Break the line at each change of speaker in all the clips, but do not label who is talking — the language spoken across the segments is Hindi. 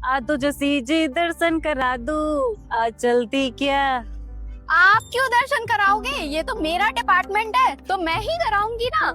आ तुझे सीजी दर्शन करा दूं, आ चलती क्या।
आप क्यों दर्शन कराओगे? ये तो मेरा डिपार्टमेंट है, तो मैं ही कराऊंगी ना।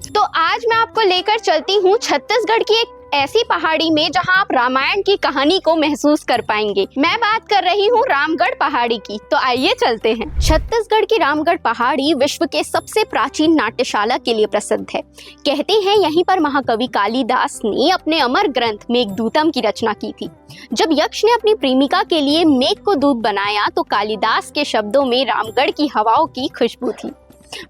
तो आज मैं आपको लेकर चलती हूँ छत्तीसगढ़ की एक ऐसी पहाड़ी में जहाँ आप रामायण की कहानी को महसूस कर पाएंगे। मैं बात कर रही हूँ रामगढ़ पहाड़ी की। तो आइए चलते हैं। छत्तीसगढ़ की रामगढ़ पहाड़ी विश्व के सबसे प्राचीन नाट्यशाला के लिए प्रसिद्ध है। कहते हैं यहीं पर महाकवि कालिदास ने अपने अमर ग्रंथ मेघदूतम की रचना की थी। जब यक्ष ने अपनी प्रेमिका के लिए मेघ को दूत बनाया तो कालिदास के शब्दों में रामगढ़ की हवाओं की खुशबू थी।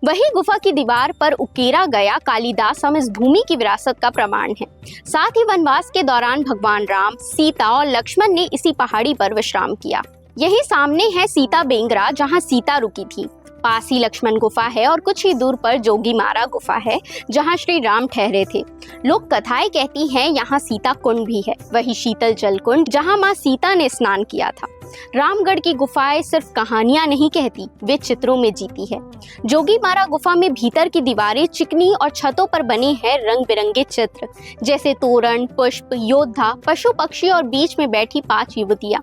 वही गुफा की दीवार पर उकेरा गया कालिदास हम इस भूमि की विरासत का प्रमाण है। साथ ही वनवास के दौरान भगवान राम, सीता और लक्ष्मण ने इसी पहाड़ी पर विश्राम किया। यही सामने है सीता बेंगरा, जहां सीता रुकी थी। पास ही लक्ष्मण गुफा है और कुछ ही दूर पर जोगीमारा गुफा है, जहां श्री राम ठहरे थे। लोक कथाएं कहती हैं यहाँ सीता कुंड भी है, वही शीतल जल कुंड जहां माँ सीता ने स्नान किया था। रामगढ़ की गुफाएं सिर्फ कहानियां नहीं कहती, वे चित्रों में जीती है। जोगीमारा गुफा में भीतर की दीवारें चिकनी और छतों पर बने हैं रंग बिरंगे चित्र, जैसे तोरण, पुष्प, योद्धा, पशु पक्षी और बीच में बैठी 5 युवतियां।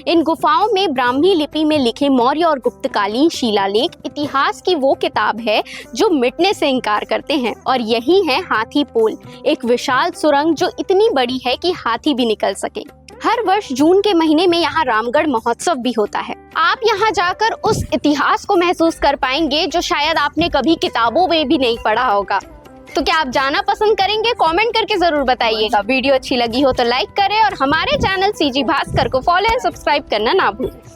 इन गुफाओं में ब्राह्मी लिपि में लिखे मौर्य और गुप्तकालीन शिलालेख इतिहास की वो किताब है जो मिटने से इनकार करते हैं। और यही है हाथी पोल, एक विशाल सुरंग जो इतनी बड़ी है कि हाथी भी निकल सके। हर वर्ष जून के महीने में यहाँ रामगढ़ महोत्सव भी होता है। आप यहाँ जाकर उस इतिहास को महसूस कर पाएंगे जो शायद आपने कभी किताबों में भी नहीं पढ़ा होगा। तो क्या आप जाना पसंद करेंगे? कमेंट करके जरूर बताइएगा। वीडियो अच्छी लगी हो तो लाइक करें और हमारे चैनल सीजी भास्कर को फॉलो एंड सब्सक्राइब करना ना भूलें।